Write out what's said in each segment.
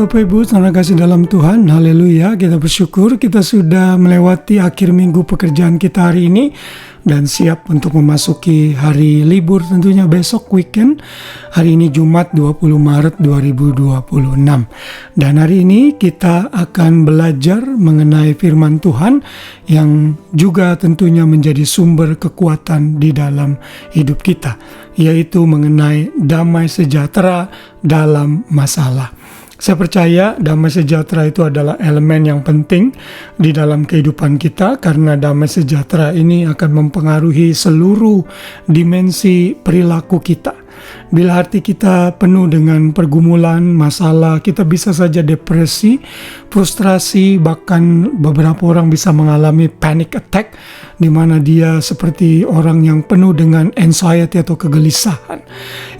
Bapak Ibu, saudara kasih dalam Tuhan, haleluya. Kita bersyukur kita sudah melewati akhir minggu pekerjaan kita hari ini dan siap untuk memasuki hari libur tentunya besok weekend. Hari ini Jumat 20 Maret 2026. Dan hari ini kita akan belajar mengenai firman Tuhan yang juga tentunya menjadi sumber kekuatan di dalam hidup kita, yaitu mengenai damai sejahtera dalam masalah. Saya percaya damai sejahtera itu adalah elemen yang penting di dalam kehidupan kita, karena damai sejahtera ini akan mempengaruhi seluruh dimensi perilaku kita. Bila hati kita penuh dengan pergumulan, masalah, kita bisa saja depresi, frustrasi, bahkan beberapa orang bisa mengalami panic attack, di mana dia seperti orang yang penuh dengan anxiety atau kegelisahan.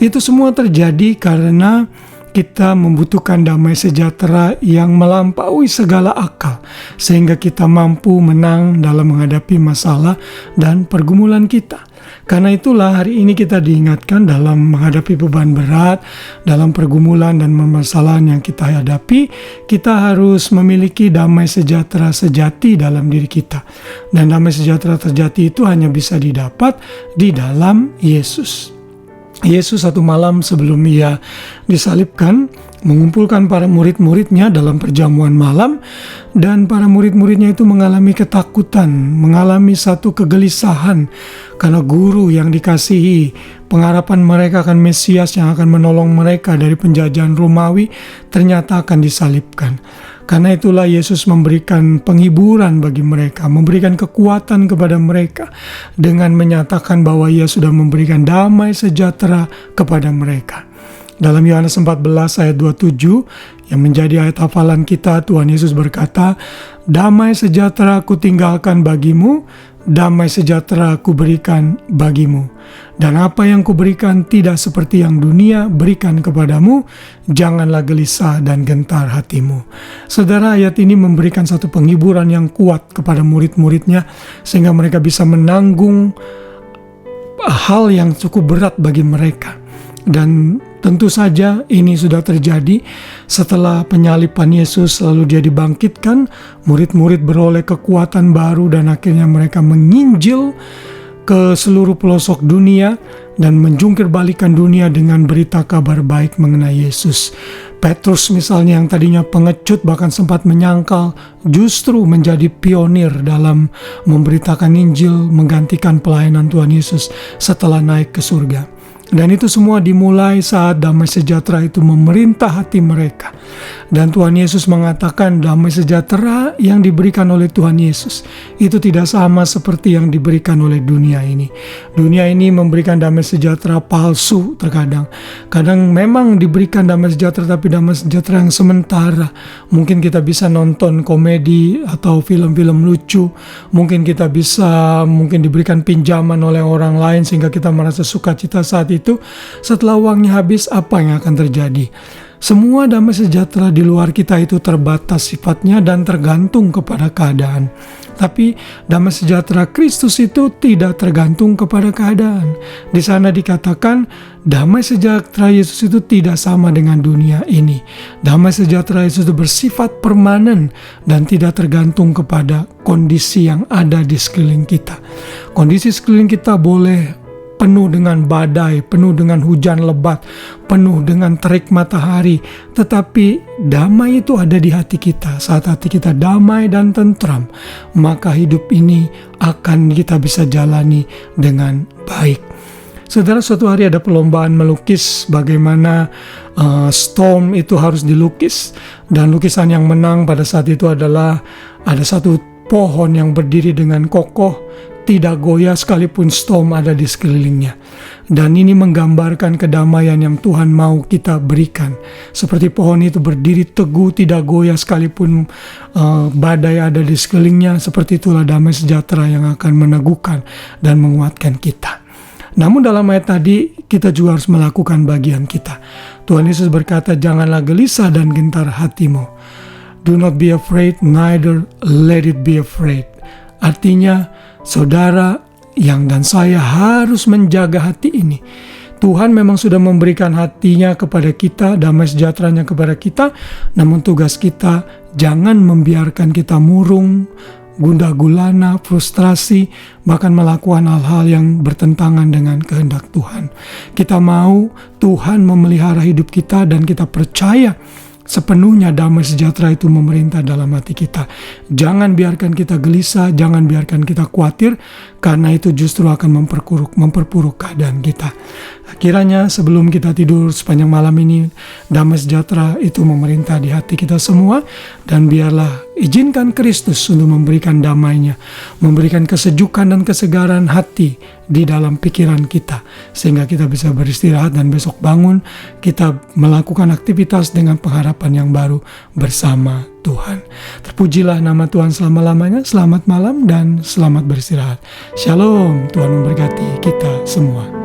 Itu semua terjadi karena kita membutuhkan damai sejahtera yang melampaui segala akal, sehingga kita mampu menang dalam menghadapi masalah dan pergumulan kita. Karena itulah hari ini kita diingatkan dalam menghadapi beban berat, dalam pergumulan dan permasalahan yang kita hadapi, kita harus memiliki damai sejahtera sejati dalam diri kita. Dan damai sejahtera sejati itu hanya bisa didapat di dalam Yesus. Yesus satu malam sebelum ia disalibkan mengumpulkan para murid-muridnya dalam perjamuan malam, dan para murid-muridnya itu mengalami ketakutan, mengalami satu kegelisahan karena guru yang dikasihi, pengharapan mereka akan Mesias yang akan menolong mereka dari penjajahan Romawi ternyata akan disalibkan. Karena itulah Yesus memberikan penghiburan bagi mereka, memberikan kekuatan kepada mereka dengan menyatakan bahwa Ia sudah memberikan damai sejahtera kepada mereka. Dalam Yohanes 14 ayat 27 yang menjadi ayat hafalan kita, Tuhan Yesus berkata, "Damai sejahtera Ku tinggalkan bagimu, damai sejahtera Ku berikan bagimu. Dan apa yang Ku berikan tidak seperti yang dunia berikan kepadamu, janganlah gelisah dan gentar hatimu." Saudara, ayat ini memberikan satu penghiburan yang kuat kepada murid-muridnya, sehingga mereka bisa menanggung hal yang cukup berat bagi mereka. Dan tentu saja ini sudah terjadi setelah penyaliban Yesus, lalu Dia dibangkitkan, murid-murid beroleh kekuatan baru dan akhirnya mereka menginjil ke seluruh pelosok dunia dan menjungkir balikan dunia dengan berita kabar baik mengenai Yesus. Petrus misalnya yang tadinya pengecut bahkan sempat menyangkal, justru menjadi pionir dalam memberitakan Injil, menggantikan pelayanan Tuhan Yesus setelah naik ke surga. Dan itu semua dimulai saat damai sejahtera itu memerintah hati mereka. Dan Tuhan Yesus mengatakan damai sejahtera yang diberikan oleh Tuhan Yesus itu tidak sama seperti yang diberikan oleh dunia ini. Dunia ini memberikan damai sejahtera palsu terkadang. Kadang memang diberikan damai sejahtera, tapi damai sejahtera yang sementara. Mungkin kita bisa nonton komedi atau film-film lucu. Mungkin kita bisa diberikan pinjaman oleh orang lain sehingga kita merasa sukacita saat itu. Setelah uangnya habis, apa yang akan terjadi? Semua damai sejahtera di luar kita itu terbatas sifatnya dan tergantung kepada keadaan. Tapi damai sejahtera Kristus itu tidak tergantung kepada keadaan. Di sana dikatakan damai sejahtera Yesus itu tidak sama dengan dunia ini. Damai sejahtera Yesus itu bersifat permanen dan tidak tergantung kepada kondisi yang ada di sekeliling kita. Kondisi sekeliling kita boleh penuh dengan badai, penuh dengan hujan lebat, penuh dengan terik matahari. Tetapi damai itu ada di hati kita. Saat hati kita damai dan tentram, maka hidup ini akan kita bisa jalani dengan baik. Saudara, suatu hari ada perlombaan melukis bagaimana storm itu harus dilukis. Dan lukisan yang menang pada saat itu adalah ada satu pohon yang berdiri dengan kokoh, tidak goyah sekalipun storm ada di sekelilingnya. Dan ini menggambarkan kedamaian yang Tuhan mau kita berikan. Seperti pohon itu berdiri teguh, tidak goyah sekalipun badai ada di sekelilingnya. Seperti itulah damai sejahtera yang akan meneguhkan dan menguatkan kita. Namun dalam ayat tadi kita juga harus melakukan bagian kita. Tuhan Yesus berkata, "Janganlah gelisah dan gentar hatimu. Do not be afraid, neither let it be afraid." Artinya, saudara yang dan saya harus menjaga hati ini. Tuhan memang sudah memberikan hatinya kepada kita, damai sejahteranya kepada kita, namun tugas kita jangan membiarkan kita murung, gundah gulana, frustrasi, bahkan melakukan hal-hal yang bertentangan dengan kehendak Tuhan. Kita mau Tuhan memelihara hidup kita dan kita percaya sepenuhnya damai sejahtera itu memerintah dalam hati kita. Jangan biarkan kita gelisah, jangan biarkan kita khawatir, karena itu justru akan memperpuruk keadaan kita. Kiranya sebelum kita tidur sepanjang malam ini, damai sejahtera itu memerintah di hati kita semua, dan biarlah izinkan Kristus untuk memberikan damai-Nya, memberikan kesejukan dan kesegaran hati di dalam pikiran kita, sehingga kita bisa beristirahat dan besok bangun, kita melakukan aktivitas dengan pengharapan yang baru bersama Tuhan. Terpujilah nama Tuhan selama-lamanya. Selamat malam dan selamat beristirahat. Shalom, Tuhan memberkati kita semua.